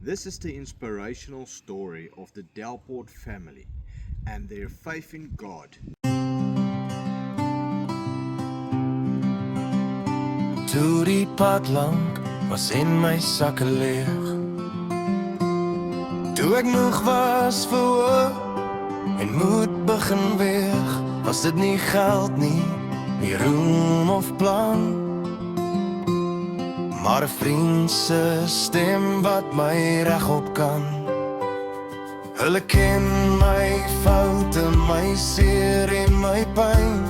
This is the inspirational story of the Delport family and their faith in God. Toe die pad lank was en my sakke leeg. Toe ek moeg was vir hoop en moed begin weeg, was dit nie geld nie, nie roem of plan, maar 'n vriend se stem wat my regop kan. Hulle ken my foute, my seer en my pyn,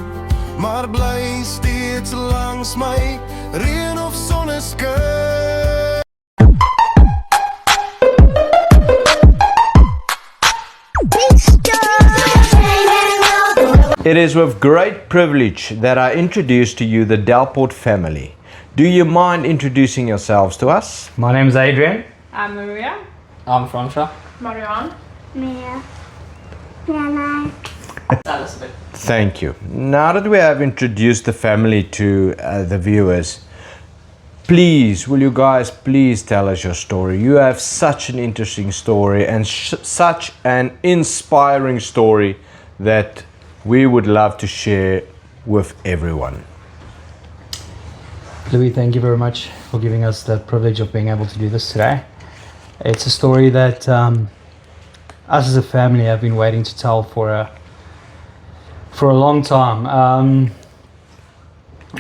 maar bly steeds langs my, reën of sonneskyn. It is with great privilege that I introduce to you the Delport family. Do you mind introducing yourselves to us? My name is Adrian. I'm Maria. I'm Fransha. Marianne. Mia. Piano. Elizabeth. Thank you. Now that we have introduced the family to the viewers, please, will you guys please tell us your story? You have such an interesting story and such an inspiring story that we would love to share with everyone. Louis, thank you very much for giving us the privilege of being able to do this today. It's a story that us as a family have been waiting to tell for a long time.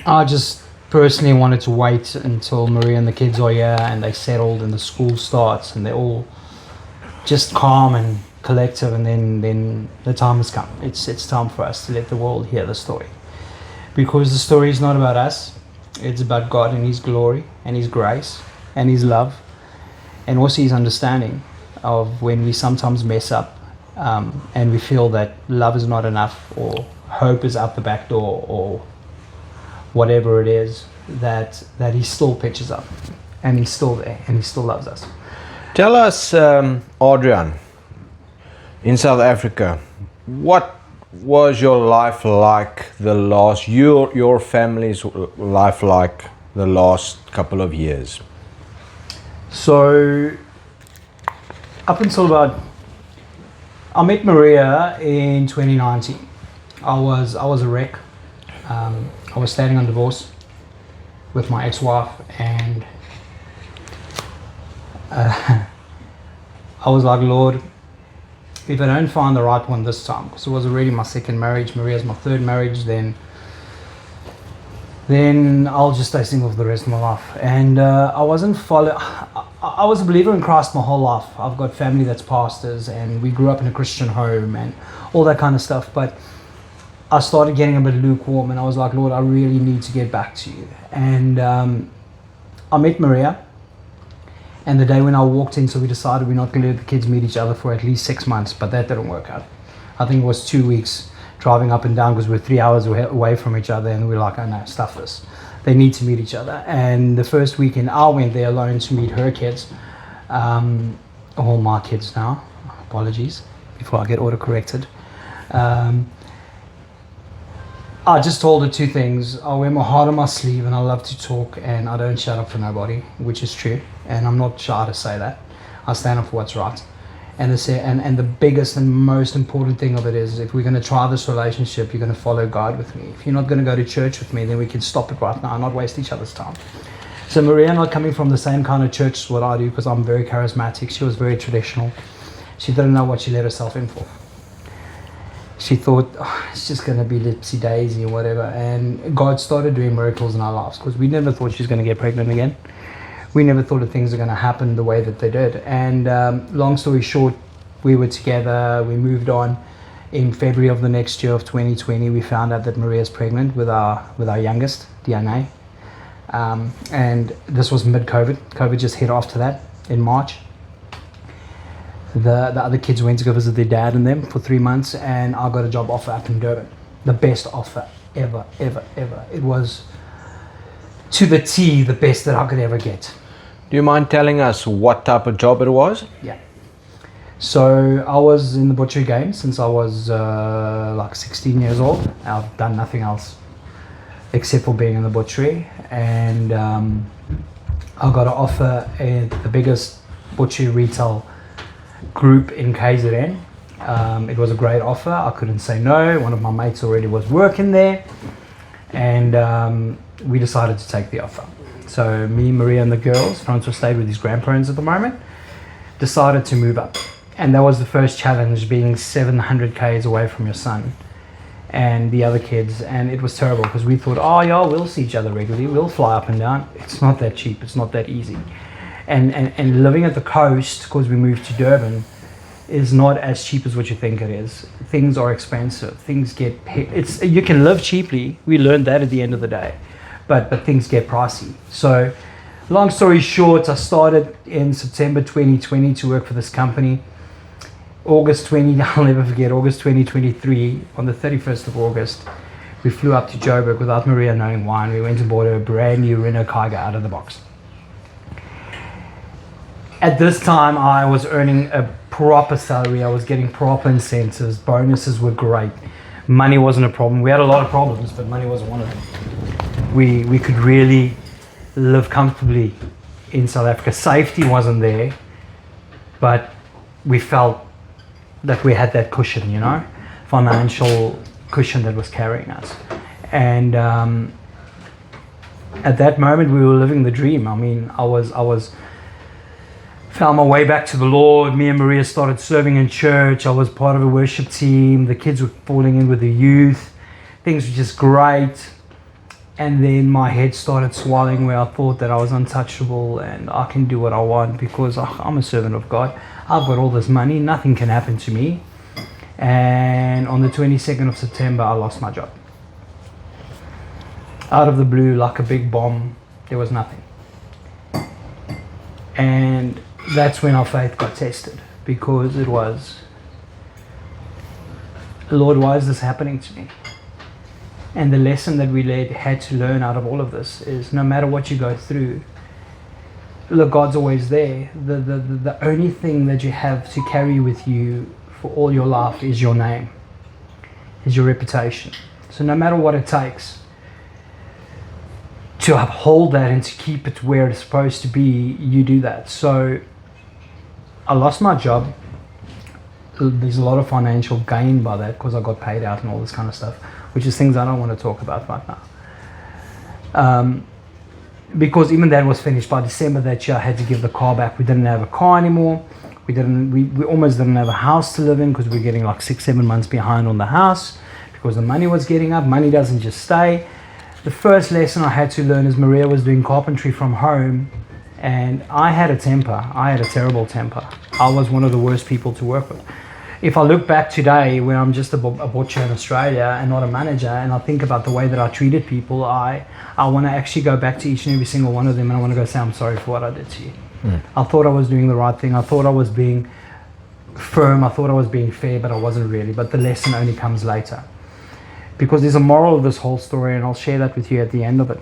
I just personally wanted to wait until Maria and the kids are here and they settled and the school starts and they're all just calm and collective, and then the time has come. It's time for us to let the world hear the story, because the story is not about us. It's about God and His glory and His grace and His love, and also His understanding of when we sometimes mess up and we feel that love is not enough or hope is out the back door or whatever it is, that He still pitches up and He's still there and He still loves us. Tell us, Adrian, in South Africa, what was your life like your family's life like the last couple of years? So up until I met Maria in 2019. I was a wreck. I was standing on divorce with my ex-wife, and I was like, Lord, if I don't find the right one this time, because it was already my second marriage, Maria's my third marriage, then I'll just stay single for the rest of my life. And I was a believer in Christ my whole life. I've got family that's pastors, and we grew up in a Christian home and all that kind of stuff. But I started getting a bit lukewarm, and I was like, Lord, I really need to get back to you. And I met Maria. And the day when I walked in, so we decided we're not going to let the kids meet each other for at least 6 months, but that didn't work out. I think it was 2 weeks driving up and down because we're 3 hours away from each other, and we're like, oh no, stuff this. They need to meet each other. And the first weekend I went there alone to meet her kids, all my kids now, apologies, before I get auto-corrected. I just told her two things. I wear my heart on my sleeve and I love to talk, and I don't shut up for nobody, which is true. And I'm not shy to say that. I stand up for what's right. And the biggest and most important thing of it is, if we're going to try this relationship, you're going to follow God with me. If you're not going to go to church with me, then we can stop it right now and not waste each other's time. So Maria, not coming from the same kind of church as what I do, because I'm very charismatic. She was very traditional. She didn't know what she let herself in for. She thought, oh, it's just going to be lipsy daisy or whatever. And God started doing miracles in our lives, because we never thought she was going to get pregnant again. We never thought that things were going to happen the way that they did. And long story short, we were together, we moved on. In February of the next year of 2020, we found out that Maria's pregnant with our youngest, DNA. And this was mid-COVID. COVID just hit after that in March. The other kids went to go visit their dad and them for 3 months, and I got a job offer up in Durban. The best offer ever. It was to the T, the best that I could ever get. Do you mind telling us what type of job it was? Yeah. So I was in the butchery game since I was like 16 years old. I've done nothing else except for being in the butchery, and I got an offer at the biggest butcher retail group in KZN. It was a great offer. I couldn't say no. One of my mates already was working there, and we decided to take the offer. So me, Maria, and the girls, Francois stayed with his grandparents at the moment, decided to move up. And that was the first challenge, being 700 k's away from your son and the other kids. And it was terrible because we thought, oh yeah, we'll see each other regularly, we'll fly up and down. It's not that cheap, it's not that easy. And living at the coast, because we moved to Durban, is not as cheap as what you think it is. Things are expensive. Things get, you can live cheaply. We learned that at the end of the day, but things get pricey. So long story short, I started in September 2020 to work for this company. August 20, I'll never forget, August 2023, on the 31st of August, we flew up to Joburg without Maria knowing why, and we went and bought her a brand new Renault Kiger out of the box. At this time, I was earning a proper salary. I was getting proper incentives. Bonuses were great. Money wasn't a problem. We had a lot of problems, but money wasn't one of them. We could really live comfortably in South Africa. Safety wasn't there, but we felt that we had that cushion, you know, financial cushion that was carrying us. And at that moment, we were living the dream. I mean, I was found my way back to the Lord. Me and Maria started serving in church. I was part of a worship team. The kids were falling in with the youth. Things were just great. And then my head started swelling, where I thought that I was untouchable and I can do what I want because I'm a servant of God. I've got all this money. Nothing can happen to me. And on the 22nd of September, I lost my job. Out of the blue, like a big bomb, there was nothing. And that's when our faith got tested, because it was, Lord, why is this happening to me? And the lesson that we had to learn out of all of this is, no matter what you go through, look, God's always there. The only thing that you have to carry with you for all your life is your name, is your reputation. So no matter what it takes to uphold that and to keep it where it's supposed to be, you do that. So I lost my job. There's a lot of financial gain by that because I got paid out and all this kind of stuff, which is things I don't want to talk about right now. Because even that was finished by December that year. I had to give the car back. We didn't have a car anymore. We almost didn't have a house to live in because we were getting like 6-7 months behind on the house because the money was getting up. Money doesn't just stay. The first lesson I had to learn is Maria was doing carpentry from home, and I had a temper. I had a terrible temper. I was one of the worst people to work with. If I look back today, when I'm just a butcher in Australia and not a manager, and I think about the way that I treated people, I want to actually go back to each and every single one of them, and I want to go say, I'm sorry for what I did to you. I thought I was doing the right thing. I thought I was being firm. I thought I was being fair, but I wasn't really. But the lesson only comes later. Because there's a moral of this whole story, and I'll share that with you at the end of it.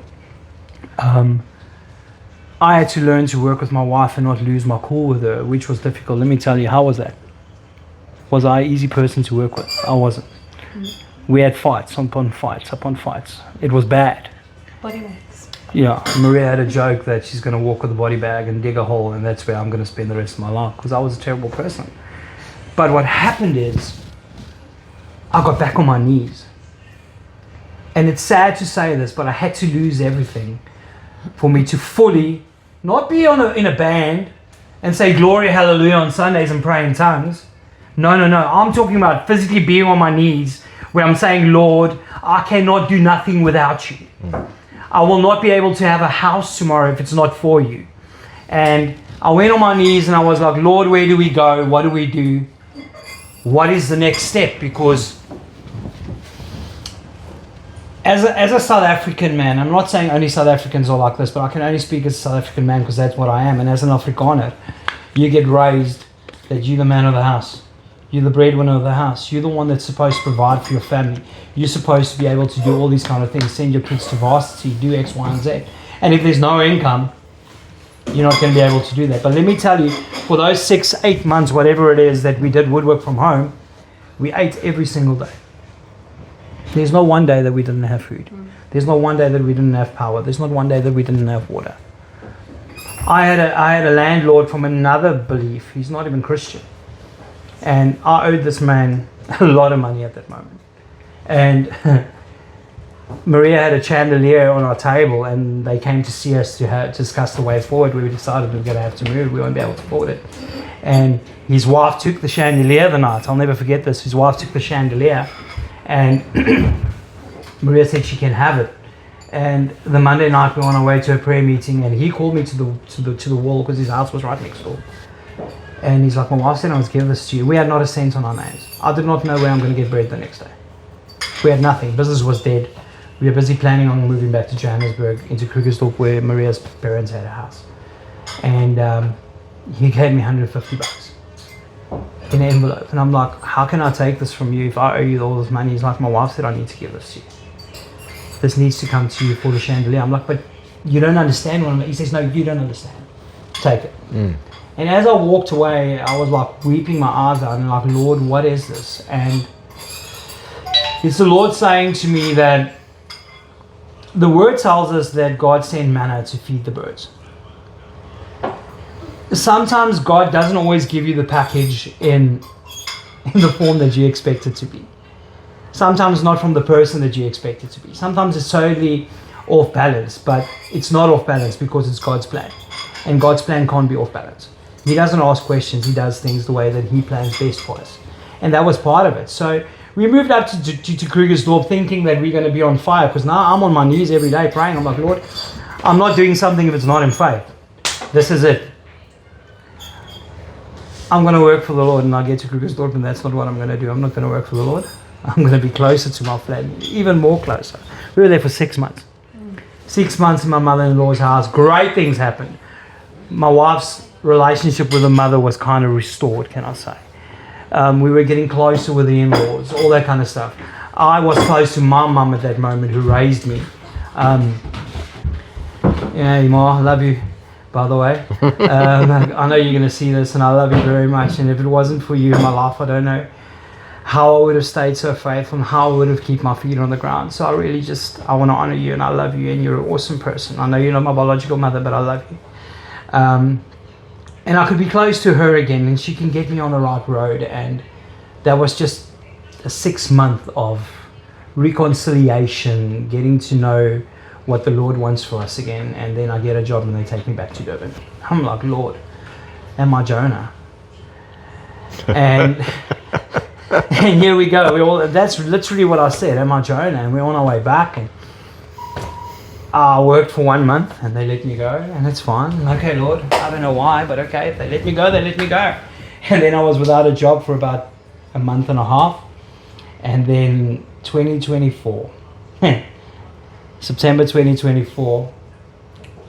I had to learn to work with my wife and not lose my cool with her, which was difficult. Let me tell you, how was that? Was I an easy person to work with? I wasn't. We had fights upon fights upon fights. It was bad. Body bags. Yeah, Maria had a joke that she's going to walk with a body bag and dig a hole, and that's where I'm going to spend the rest of my life, because I was a terrible person. But what happened is, I got back on my knees. And it's sad to say this, but I had to lose everything for me to fully not be in a band and say glory, hallelujah on Sundays and pray in tongues. No. I'm talking about physically being on my knees where I'm saying, Lord, I cannot do nothing without you. I will not be able to have a house tomorrow if it's not for you. And I went on my knees and I was like, Lord, where do we go? What do we do? What is the next step? Because as a South African man, I'm not saying only South Africans are like this, but I can only speak as a South African man because that's what I am. And as an Afrikaner, you get raised that you're the man of the house. You're the breadwinner of the house. You're the one that's supposed to provide for your family. You're supposed to be able to do all these kind of things, send your kids to varsity, do X, Y, and Z. And if there's no income, you're not going to be able to do that. But let me tell you, for those 6-8 months, whatever it is that we did woodwork from home, we ate every single day. There's no one day that we didn't have food. There's not one day that we didn't have power. There's not one day that we didn't have water. I had a landlord from another belief. He's not even Christian, and I owed this man a lot of money at that moment. And Maria had a chandelier on our table, and they came to see us to discuss the way forward. We decided we were going to have to move. We won't be able to afford it. And his wife took the chandelier the night. I'll never forget this. His wife took the chandelier, and Maria said she can have it. And the Monday night we were on our way to a prayer meeting, and he called me to the wall because his house was right next door. And he's like, my wife said I must give this to you. We had not a cent on our names. I did not know where I'm going to get bread the next day. We had nothing. Business was dead. We were busy planning on moving back to Johannesburg into Krugersdorp, where Maria's parents had a house. And he gave me $150 in an envelope. And I'm like, how can I take this from you if I owe you all this money? He's like, my wife said I need to give this to you. This needs to come to you for the chandelier. I'm like, but you don't understand what I'm... He says, no, you don't understand. Take it. And as I walked away, I was like weeping my eyes out and like, Lord, what is this? And it's the Lord saying to me that the word tells us that God sent manna to feed the birds. Sometimes God doesn't always give you the package in the form that you expect it to be. Sometimes not from the person that you expect it to be. Sometimes it's totally off balance, but it's not off balance because it's God's plan. And God's plan can't be off balance. He doesn't ask questions. He does things the way that he plans best for us. And that was part of it. So we moved up to Krugersdorp thinking that we're going to be on fire, because now I'm on my knees every day praying. I'm like, Lord, I'm not doing something if it's not in faith. This is it. I'm going to work for the Lord, and I get to Krugersdorp, and that's not what I'm going to do. I'm not going to work for the Lord. I'm going to be closer to my flat, even more closer. We were there for 6 months. 6 months in my mother-in-law's house. Great things happened. My wife's relationship with her mother was kind of restored, can I say. We were getting closer with the in-laws, all that kind of stuff. I was close to my mum at that moment, who raised me. Yeah, Ma, I love you, by the way. I know you're going to see this, and I love you very much. And if it wasn't for you in my life, I don't know how I would have stayed so faithful and how I would have kept my feet on the ground. So I really I want to honor you, and I love you, and you're an awesome person. I know you're not my biological mother, but I love you. And I could be close to her again, and she can get me on the right road. And that was just a 6 month of reconciliation, getting to know what the Lord wants for us again. And then I get a job, and they take me back to Durban. I'm like, Lord, am I Jonah? And and here we go. That's literally what I said. Am I Jonah? And we're on our way back, and I worked for 1 month, and they let me go, and it's fine. Okay, Lord, I don't know why, but okay, if they let me go, they let me go. And then I was without a job for about a month and a half. And then 2024, September 2024,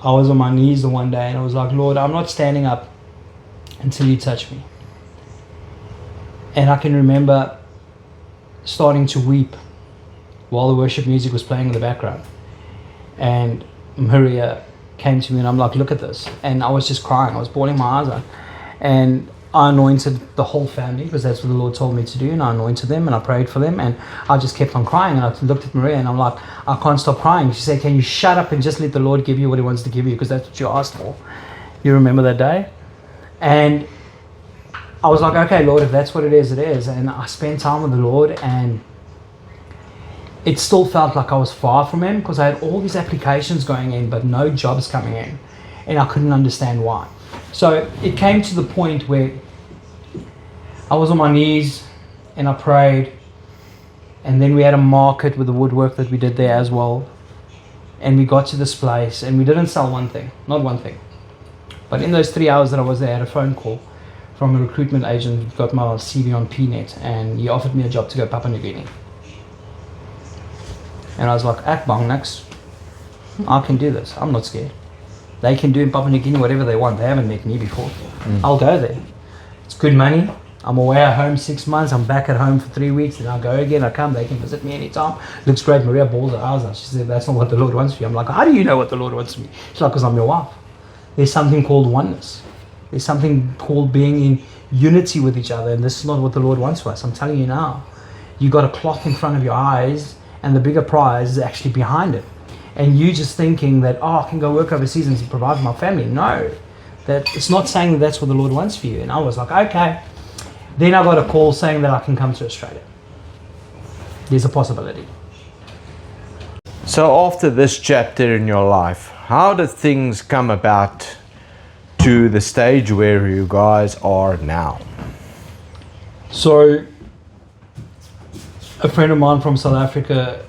I was on my knees the one day, and I was like, Lord, I'm not standing up until you touch me. And I can remember starting to weep while the worship music was playing in the background. And Maria came to me, and I'm like, look at this. And I was just crying. I was bawling my eyes out. And I anointed the whole family, because that's what the Lord told me to do. And I anointed them, and I prayed for them. And I just kept on crying. And I looked at Maria, and I'm like, I can't stop crying. She said, can you shut up and just let the Lord give you what he wants to give you, because that's what you asked for. You remember that day? And I was like, okay, Lord, if that's what it is, it is. And I spent time with the Lord, and it still felt like I was far from him, because I had all these applications going in, but no jobs coming in. And I couldn't understand why. So it came to the point where I was on my knees, and I prayed. And then we had a market with the woodwork that we did there as well. And we got to this place, and we didn't sell one thing, not one thing. But in those 3 hours that I was there, I had a phone call from a recruitment agent who got my CV on PNet, and he offered me a job to go Papua New Guinea. And I was like, ak bang niks. I can do this. I'm not scared. They can do in Papua New Guinea whatever they want. They haven't met me before. I'll go there. It's good money. I'm away at home 6 months. I'm back at home for 3 weeks. Then I'll go again. I come. They can visit me anytime. Looks great. Maria balls her eyes out. She said, that's not what the Lord wants for you. I'm like, how do you know what the Lord wants for me? She's like, because I'm your wife. There's something called oneness. There's something called being in unity with each other. And this is not what the Lord wants for us. I'm telling you now. You got a cloth in front of your eyes, and the bigger prize is actually behind it. and you just thinking that, oh, I can go work overseas and provide for my family. No, that it's not saying that that's what the Lord wants for you. And I was like, okay. Then I got a call saying that I can come to Australia. There's a possibility. So after this chapter in your life, how did things come about to the stage where you guys are now? So a friend of mine from South Africa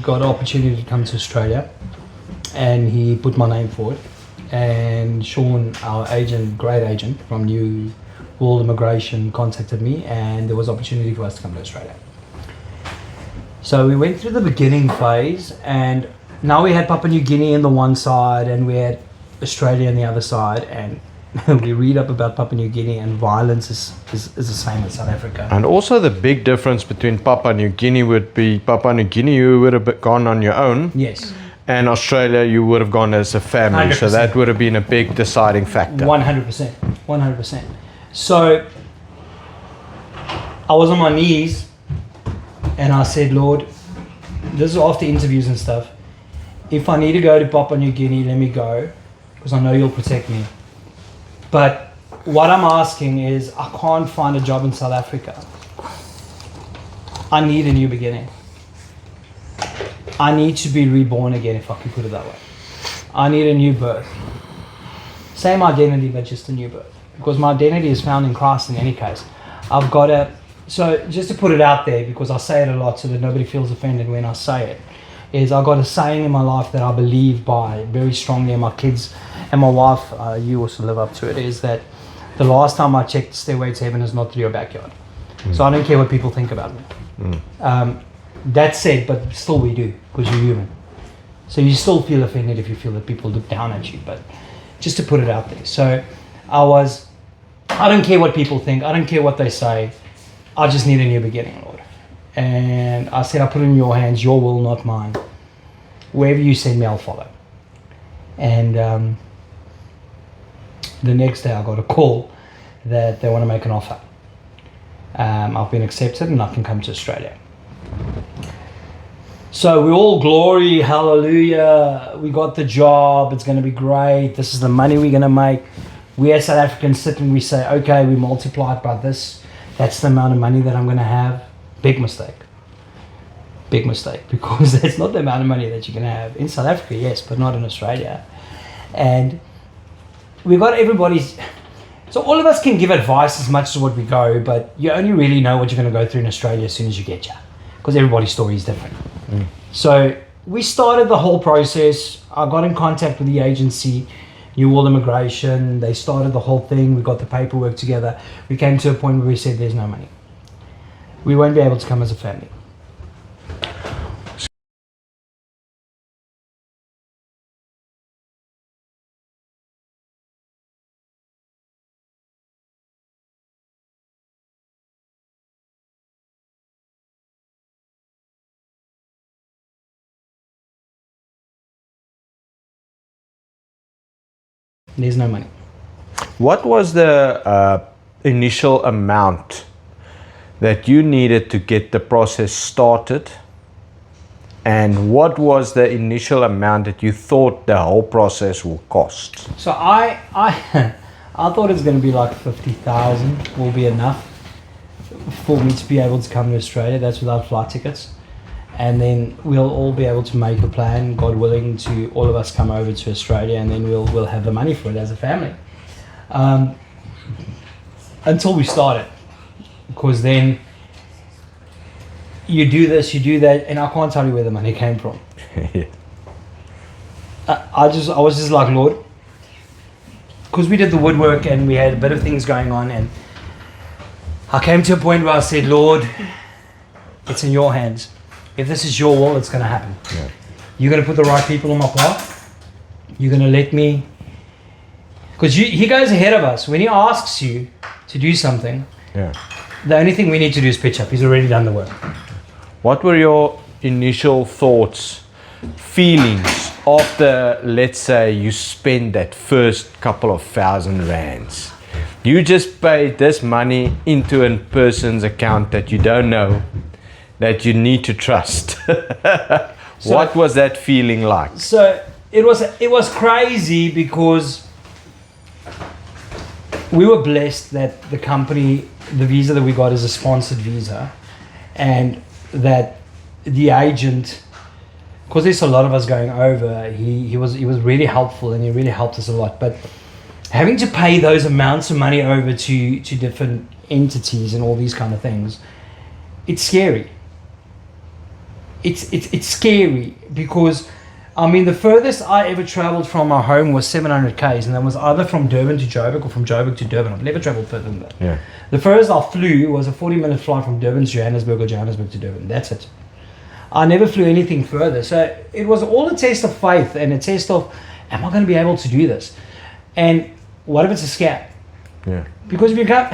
got an opportunity to come to Australia, and he put my name forward. And Sean, our agent, great agent from New World Immigration, contacted me, and there was opportunity for us to come to Australia. So we went through the beginning phase, and now we had Papua New Guinea on the one side, and we had Australia on the other side, and we read up about Papua New Guinea, and violence is the same as South Africa. And also the big difference between Papua New Guinea would be Papua New Guinea, you would have gone on your own. Yes. And Australia, you would have gone as a family. 100%. So that would have been a big deciding factor. 100%. 100%. So I was on my knees and I said, Lord, this is after interviews and stuff. If I need to go to Papua New Guinea, let me go, because I know you'll protect me. But what I'm asking is, I can't find a job in South Africa. I need a new beginning. I need to be reborn again, if I can put it that way. I need a new birth. Same identity, but just a new birth. Because my identity is found in Christ in any case. I've got to, so just to put it out there, because I say it a lot so that nobody feels offended when I say it, is I've got a saying in my life that I believe by very strongly, and my kids and my wife, you also live up to it, is that the last time I checked, the stairway to heaven is not through your backyard. So I don't care what people think about me. That said, but still we do, because you're human. So you still feel offended if you feel that people look down at you, but just to put it out there. So I don't care what people think, I don't care what they say, I just need a new beginning, Lord. And I said, I put it in your hands, your will, not mine. Wherever you send me, I'll follow. And the next day I got a call that they want to make an offer. I've been accepted and I can come to Australia. So we all glory, hallelujah, we got the job, it's going to be great, this is the money we're going to make. We as South Africans sit and we say, okay, we multiply it by this, that's the amount of money that I'm going to have. Big mistake, because that's not the amount of money that you're going to have. In South Africa, yes, but not in Australia. And we got everybody's, so all of us can give advice as much as what we go, but you only really know what you're going to go through in Australia as soon as you get here, because everybody's story is different. So we started the whole process. I got in contact with the agency, New World Immigration. They started the whole thing. We got the paperwork together. We came to a point where we said there's no money. We won't be able to come as a family. There's no money. What was the initial amount that you needed to get the process started? And what was the initial amount that you thought the whole process will cost? So I thought it was going to be like 50,000 will be enough for me to be able to come to Australia. That's without flight tickets. And then we'll all be able to make a plan, God willing, to all of us come over to Australia, and then we'll have the money for it as a family. Until we start it, because then you do this, you do that, and I can't tell you where the money came from. I was just like, Lord, because we did the woodwork and we had a bit of things going on, and I came to a point where I said, Lord, it's in your hands. If this is your will, it's going to happen. Yeah. You're going to put the right people on my path. You're going to let me, because he goes ahead of us. When he asks you to do something, the only thing we need to do is pitch up. He's already done the work. What were your initial thoughts, feelings after, let's say, you spend that first couple of $1,000? You just paid this money into a person's account that you don't know, that you need to trust. So, What was that feeling like? So it was crazy because we were blessed that the company, the visa that we got is a sponsored visa, and that the agent, because there's a lot of us going over, he was really helpful and he really helped us a lot. But having to pay those amounts of money over to different entities and all these kind of things, it's scary. It's scary because, I mean, the furthest I ever traveled from our home was 700 k's, and that was either from Durban to Joburg or from Joburg to Durban. I've never traveled further than that. Yeah. The furthest I flew was a 40-minute flight from Durban to Johannesburg or Johannesburg to Durban. That's it. I never flew anything further. So it was all a test of faith and a test of, am I going to be able to do this? And what if it's a scam? Yeah. Because if you can't,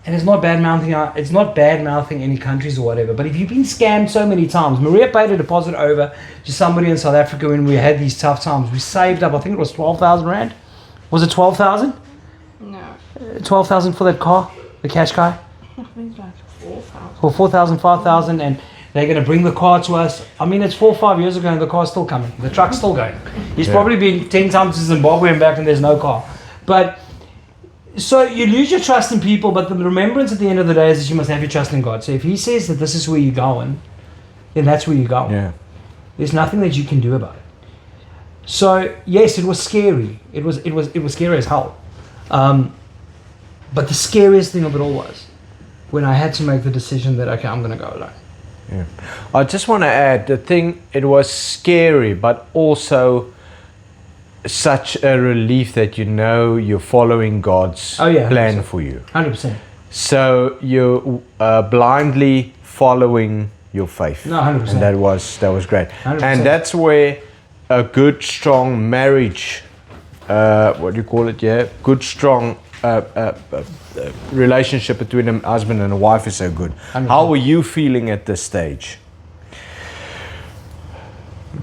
and it's not bad mouthing any countries or whatever, but if you've been scammed so many times, Maria paid a deposit over to somebody in South Africa when we had these tough times. We saved up, I think it was 12,000 rand. Was it 12,000? No. 12,000 for that car, the cash car? I think it's like 4,000. For 4,000, 5,000, and they're going to bring the car to us. I mean, it's 4 or 5 years ago and the car's still coming. The truck's still going. He's probably been 10 times to Zimbabwe and back and there's no car. But, so you lose your trust in people, but the remembrance at the end of the day is that you must have your trust in God. So if he says that this is where you're going, then that's where you're going. Yeah. There's nothing that you can do about it. So yes, it was scary. It was scary as hell. But the scariest thing of it all was when I had to make the decision that, okay, I'm going to go alone. Yeah. I just want to add the thing, it was scary, but also such a relief that you know you're following God's plan 100%. for you. 100%. So you're blindly following your faith. No, 100%. And that was great. 100%. And that's where a good, strong marriage, what do you call it? Yeah, good, strong relationship between a husband and a wife is so good. 100%. How were you feeling at this stage?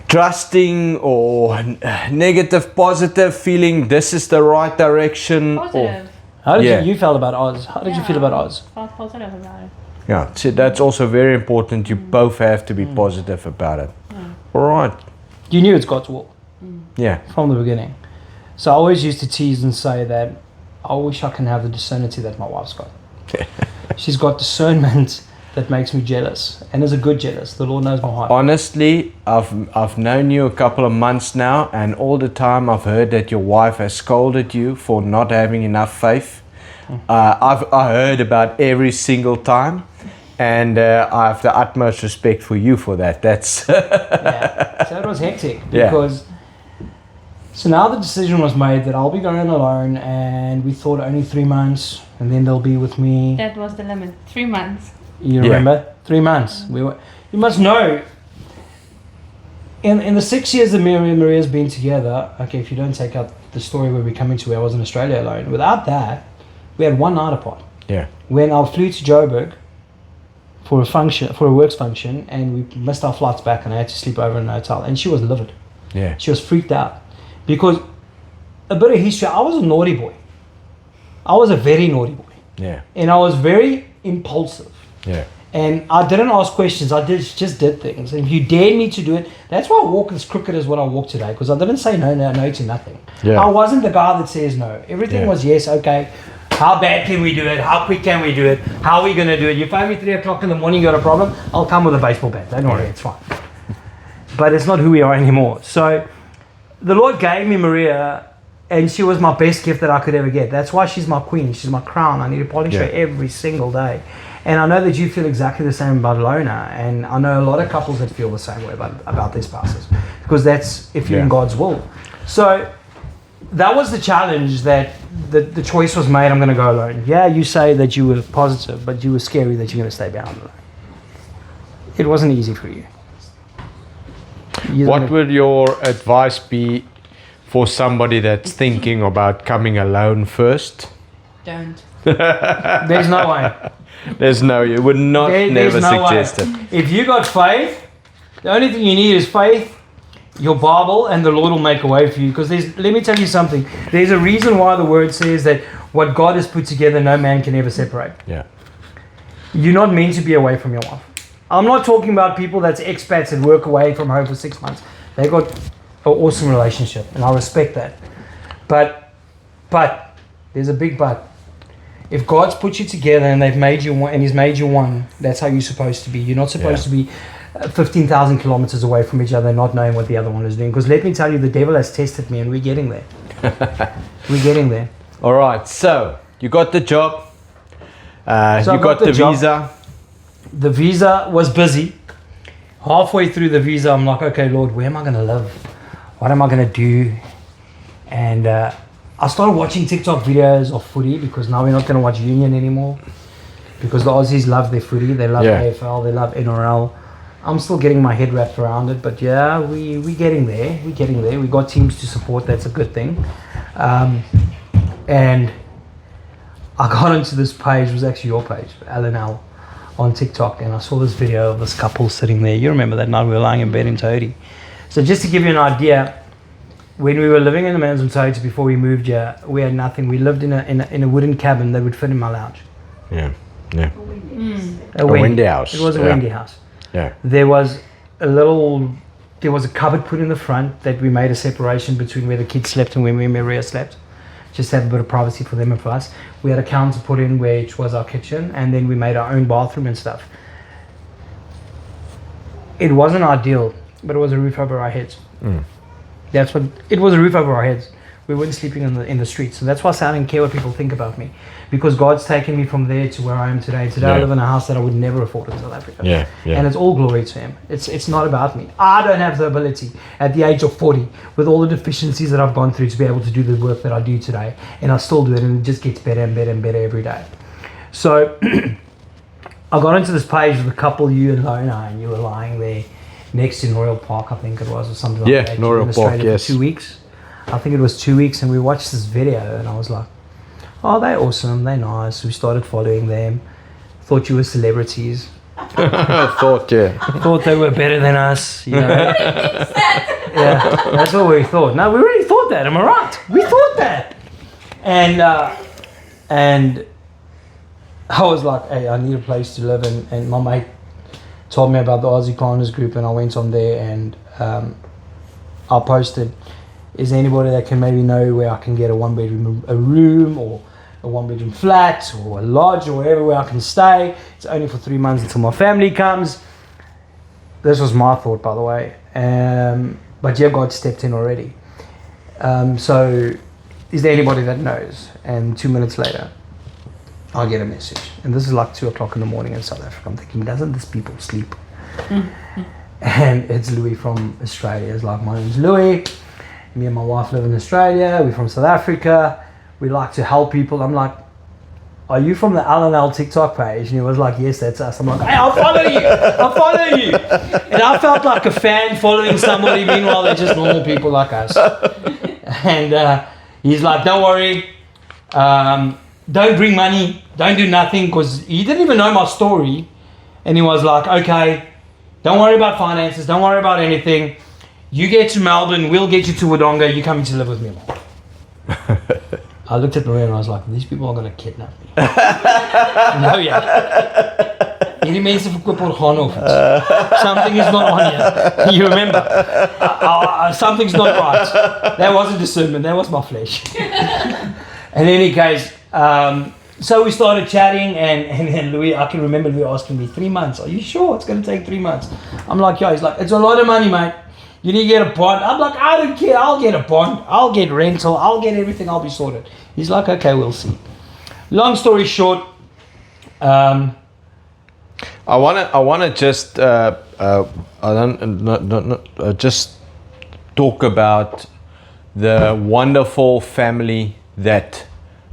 Trusting or negative, positive, feeling this is the right direction? Positive. How did Yeah. you feel about Oz? How did you feel about Oz? Felt positive about it. Yeah, so that's also very important. You both have to be positive about it. All right. You knew it's God's will Yeah. from the beginning. So I always used to tease and say that I wish I can have the discernment that my wife's got. She's got discernment that makes me jealous, and is a good jealous. The Lord knows my heart. Honestly, I've known you a couple of months now, and all the time I've heard that your wife has scolded you for not having enough faith. I heard about every single time, and I have the utmost respect for you for that. That's Yeah. So it was hectic Yeah. because. So now the decision was made that I'll be going alone, and we thought only 3 months, and then they'll be with me. That was the limit. 3 months. You remember? 3 months. We were. You must know. In the 6 years that me and Maria's been together, okay, if you don't take out the story where we're coming to where I was in Australia alone, without that, we had one night apart. yeah. When I flew to Joburg for a works function, and we missed our flights back, and I had to sleep over in a hotel, and she was livid. Yeah. She was freaked out because a bit of history. I was a naughty boy. I was a very naughty boy, Yeah. and I was very impulsive. Yeah. And I didn't ask questions. I just did things. And if you dared me to do it, that's why I walk as crooked as what I walk today. Because I didn't say no to nothing. Yeah. I wasn't the guy that says no. Everything Yeah. was yes, okay. How bad can we do it? How quick can we do it? How are we going to do it? You phone me 3 o'clock in the morning, you got a problem? I'll come with a baseball bat. Don't worry, it's fine. But it's not who we are anymore. So the Lord gave me Maria, and she was my best gift that I could ever get. That's why she's my queen. She's my crown. I need to polish her every single day. And I know that you feel exactly the same about Lona, and I know a lot of couples that feel the same way about their spouses, because that's if you're in God's will. So that was the challenge, that the choice was made. I'm going to go alone. Yeah, you say that you were positive, but you were scary that you're going to stay behind alone. It wasn't easy for you. What would your advice be for somebody that's thinking about coming alone first? Don't. There's no way. There's no, you would not There's never no suggest way. it. If you got faith, the only thing you need is faith, your Bible, and the Lord will make a way for you. Because let me tell you something. There's a reason why the word says that what God has put together, no man can ever separate. Yeah. You're not meant to be away from your wife. I'm not talking about people that's expats that work away from home for 6 months. They got an awesome relationship, and I respect that. But there's a big but. If God's put you together and they've made you one, and He's made you one, that's how you're supposed to be. You're not supposed to be 15,000 kilometers away from each other, not knowing what the other one is doing. Because let me tell you, the devil has tested me, and we're getting there. We're getting there. All right, so you got the job. So you got the job. visa. The visa was busy. Halfway through the visa, I'm like, okay, Lord, where am I going to live? What am I going to do? And I started watching TikTok videos of footy, because now we're not going to watch Union anymore, because the Aussies love their footy. They love AFL. They love NRL. I'm still getting my head wrapped around it, but yeah, we're getting there. We're getting there. We got teams to support. That's a good thing. And I got into this page. It was actually your page, LNL, on TikTok, and I saw this video of this couple sitting there. You remember that night we were lying in bed in Toady. So just to give you an idea, when we were living in the Mans and Toads before we moved here, we had nothing. We lived in a wooden cabin that would fit in my lounge. Yeah. A windy house. It was a windy house. Yeah. There was a cupboard put in the front that we made a separation between where the kids slept and where me and Maria slept, just to have a bit of privacy for them and for us. We had a counter put in, which was our kitchen, and then we made our own bathroom and stuff. It wasn't ideal, but it was a roof over our heads. That's what it was, a roof over our heads. We weren't sleeping in the streets. So that's why I say I don't care what people think about me, because God's taken me from there to where I am today. Today I live in a house that I would never afford in South Africa. And it's all glory to Him. It's not about me. I don't have the ability at the age of 40, with all the deficiencies that I've gone through, to be able to do the work that I do today. And I still do it, and it just gets better and better and better every day. So I got into this page with a couple, you and Lona, and you were lying there next in Royal Park, I think it was, or something like that. Royal Park, yes. For 2 weeks. I think it was 2 weeks, and we watched this video, and I was like, oh, they're awesome, they're nice. We started following them. Thought you were celebrities. Thought they were better than us, you know. Yeah, that's what we thought. No, we really thought that, am I right? We thought that. And I was like, hey, I need a place to live, and my mate told me about the Aussie Climbers group, and I went on there, and I posted, is there anybody that can maybe know where I can get a one-bedroom room, or a one-bedroom flat, or a lodge, or wherever where I can stay? It's only for 3 months until my family comes. This was my thought, by the way. But yeah, God stepped in already. So is there anybody that knows? And 2 minutes later, I get a message. And this is like 2 o'clock in the morning in South Africa. I'm thinking, doesn't this people sleep? And it's Louis from Australia. It's like, my name's Louis. Me and my wife live in Australia. We're from South Africa. We like to help people. I'm like, are you from the LNL TikTok page? And he was like, yes, that's us. I'm like, hey, I'll follow you. I'll follow you. And I felt like a fan following somebody. Meanwhile, they're just normal people like us. And he's like, don't worry. Don't bring money. Don't do nothing. Because he didn't even know my story. And he was like, okay, don't worry about finances. Don't worry about anything. You get to Melbourne, we'll get you to Wodonga, you're coming to live with me. I looked at Maria and I was like, these people are going to kidnap me. No, yeah. Hierdie mense verkoop orgaan of iets. Something is not on here. You remember? Something's not right. That wasn't discernment, that was my flesh. In any case, so we started chatting, and Louis, I can remember Louis asking me, 3 months, are you sure it's going to take 3 months? I'm like, yeah. He's like, it's a lot of money, mate. You need to get a bond. I'm like, I don't care. I'll get a bond. I'll get rental. I'll get everything. I'll be sorted. He's like, okay, we'll see. Long story short, I wanna just just talk about the wonderful family that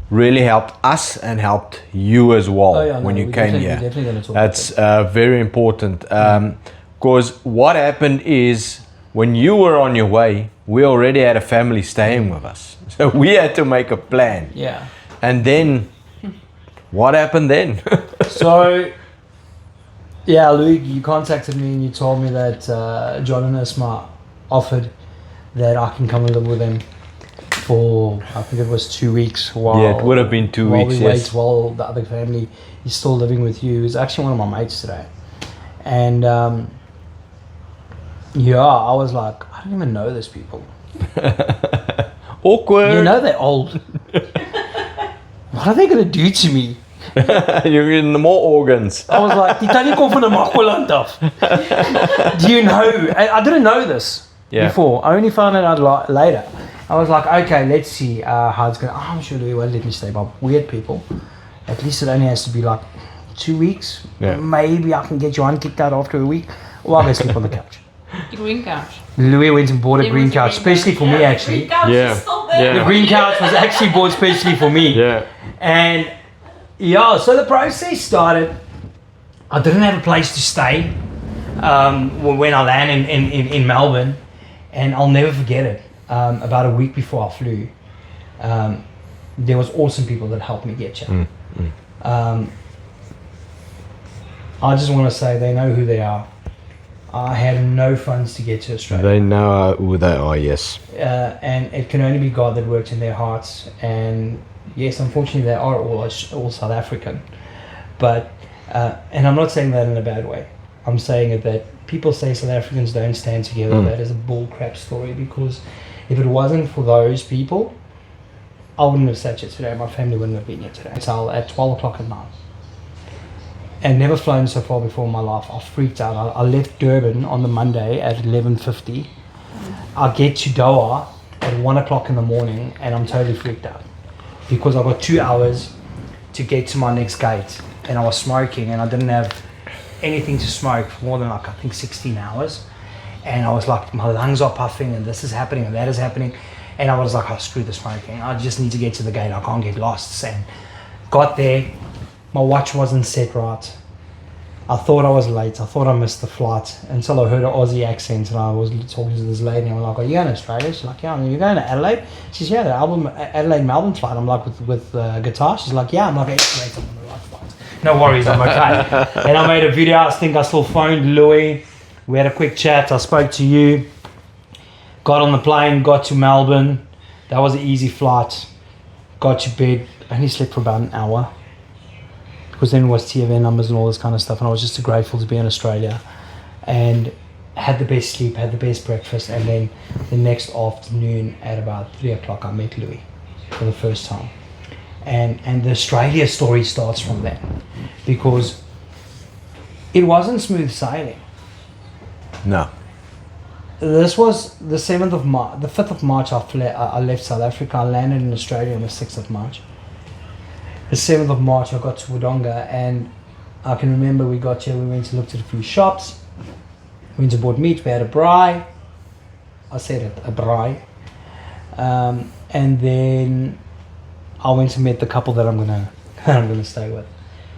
really helped us and helped you as well when you came here. Definitely gonna talk That's very important. Because what happened is, when you were on your way, we already had a family staying with us. So we had to make a plan. Yeah. And then, what happened then? So, yeah, Louis, you contacted me and you told me that John and Isma offered that I can come and live with them for, I think it was 2 weeks. Yeah, it would have been 2 weeks, yes. While the other family is still living with you. He's actually one of my mates today. And yeah, I was like, I don't even know these people. Awkward. You know they're old. What are they gonna do to me? You're in more organs. I was like, die tannie kom van 'n Magwaland af. Do you know? I didn't know this before. I only found it out later. I was like, okay, let's see how it's going. I'm sure Louis won't let me stay by weird people. At least it only has to be like 2 weeks. Yeah. Maybe I can get Johan kicked out after a week. Or I'll go sleep on the couch. The green couch. Louis went and bought a There green was a couch, green especially couch. for me Yeah, actually. green couch Yeah. is still there. Yeah. The green couch was actually bought especially for me. Yeah. And yeah, so the process started. I didn't have a place to stay when I landed in Melbourne, and I'll never forget it. About a week before I flew, there was awesome people that helped me get here. I just want to say they know who they are. I had no funds to get to Australia. They know who they are, yes. And it can only be God that works in their hearts. And yes, unfortunately, they are all South African. But, and I'm not saying that in a bad way. I'm saying it that people say South Africans don't stand together. That is a bull crap story, because if it wasn't for those people, I wouldn't have sat here today. My family wouldn't have been here today. Until at 12 o'clock at night. And never flown so far before in my life. I freaked out. I left Durban on the Monday at 11:50. I get to Doha at 1 o'clock in the morning, and I'm totally freaked out because I got 2 hours to get to my next gate, and I was smoking, and I didn't have anything to smoke for more than like I think 16 hours, and I was like, my lungs are puffing, and this is happening, and that is happening, and I was like, oh, screw the smoking. I just need to get to the gate. I can't get lost. And got there. My watch wasn't set right. I thought I was late. I thought I missed the flight until I heard an Aussie accent, and I was talking to this lady, and I'm like, are you going to Australia? She's like, yeah. You're going to Adelaide? She's, yeah, the Adelaide-Melbourne flight. I'm like, with guitar? She's like, yeah. I'm like, wait, I'm on the right flight. No worries, I'm okay. And I made a video. I think I still phoned Louis. We had a quick chat. I spoke to you. Got on the plane, got to Melbourne. That was an easy flight. Got to bed. I only slept for about an hour, because then it was TFN numbers and all this kind of stuff, and I was just grateful to be in Australia, and had the best sleep, had the best breakfast, and then the next afternoon at about 3 o'clock I met Louis for the first time. And the Australia story starts from that, because it wasn't smooth sailing. No. This was the 7th of March, the 5th of March I left South Africa. I landed in Australia on the 6th of March. The 7th of March I got to Wodonga, and I can remember we got here, we went to look at a few shops, we went to bought meat, we had a braai. I said it, a braai. And then I went to meet the couple that I'm gonna stay with.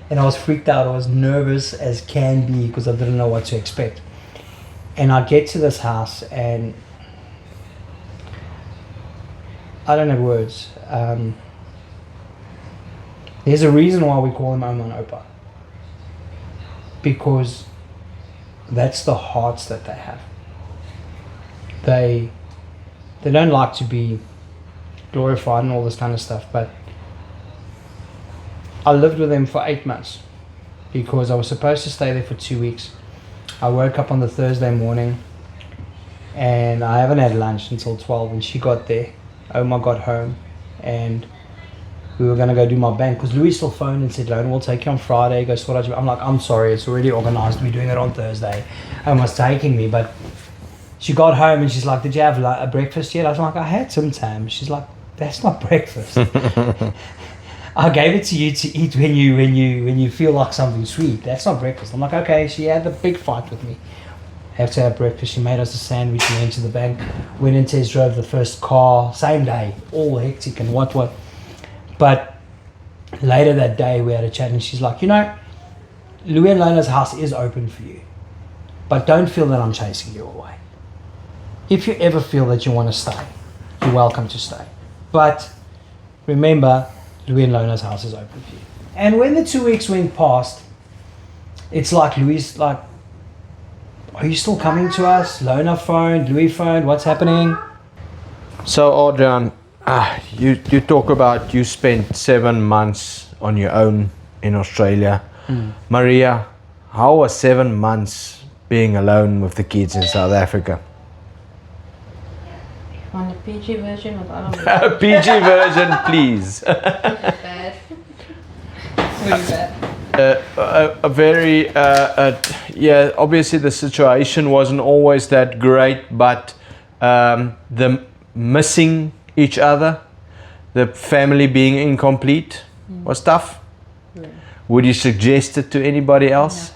And I was freaked out, I was nervous as can be, because I didn't know what to expect. And I get to this house, and I don't have words. There's a reason why we call him Oma and Opa, because that's the hearts that they have. They don't like to be glorified and all this kind of stuff, but I lived with them for 8 months, because I was supposed to stay there for 2 weeks. I woke up on the Thursday morning, and I haven't had lunch until 12, and she got there. Oma got home, and we were going to go do my bank, because Louis still phoned and said, Lona, we'll take you on Friday, go sort out your... I'm like, I'm sorry, it's already organised, we're doing it on Thursday. Oma's taking me, but she got home and she's like, did you have a breakfast yet? I was like, I had some time. She's like, that's not breakfast. I gave it to you to eat when you feel like something sweet. That's not breakfast. I'm like, okay. She had the big fight with me. Have to have breakfast. She made us a sandwich and went to the bank. Went and test drove the first car, same day, all hectic and what. But later that day we had a chat, and she's like, you know, Louis and Lona's house is open for you, but don't feel that I'm chasing you away. If you ever feel that you want to stay, you're welcome to stay. But remember, Louis and Lona's house is open for you. And when the 2 weeks went past, it's like Louis like, are you still coming to us? Lona phoned, Louis phoned, what's happening? So Adrian, you talk about you spent 7 months on your own in Australia. Maria, How was 7 months being alone with the kids in South Africa? On the PG version of all of it. PG version, please. Bad. Really bad. A very yeah, obviously the situation wasn't always that great, but the missing each other, the family being incomplete was tough. Yeah. Would you suggest it to anybody else?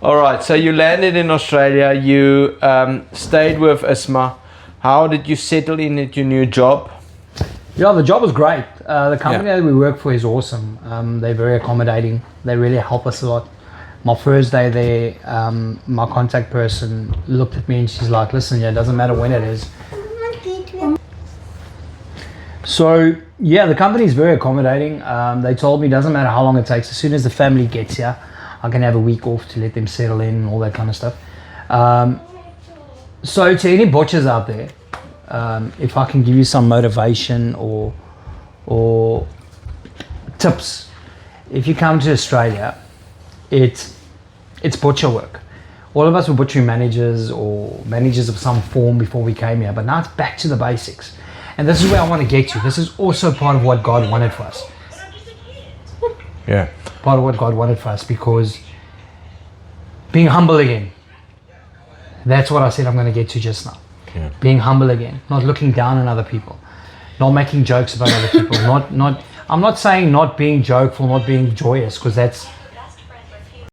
All right, so you landed in Australia, you stayed with Isma. How did you settle in at your new job? Yeah, the job was great. The company that we work for is awesome. They're very accommodating. They really help us a lot. My first day there, my contact person looked at me and she's like, listen, yeah, it doesn't matter when it is. So, yeah, the company is very accommodating. They told me it doesn't matter how long it takes. As soon as the family gets here, I can have a week off to let them settle in and all that kind of stuff. So to any butchers out there, if I can give you some motivation or tips, if you come to Australia, it's butcher work. All of us were butchery managers or managers of some form before we came here, but now it's back to the basics. And this is where I want to get to. This is also part of what God wanted for us. Yeah. Part of what God wanted for us, because being humble again. That's what I said I'm going to get to just now. Yeah. Being humble again, not looking down on other people, not making jokes about other people, not I'm not saying not being jokeful, not being joyous, because that's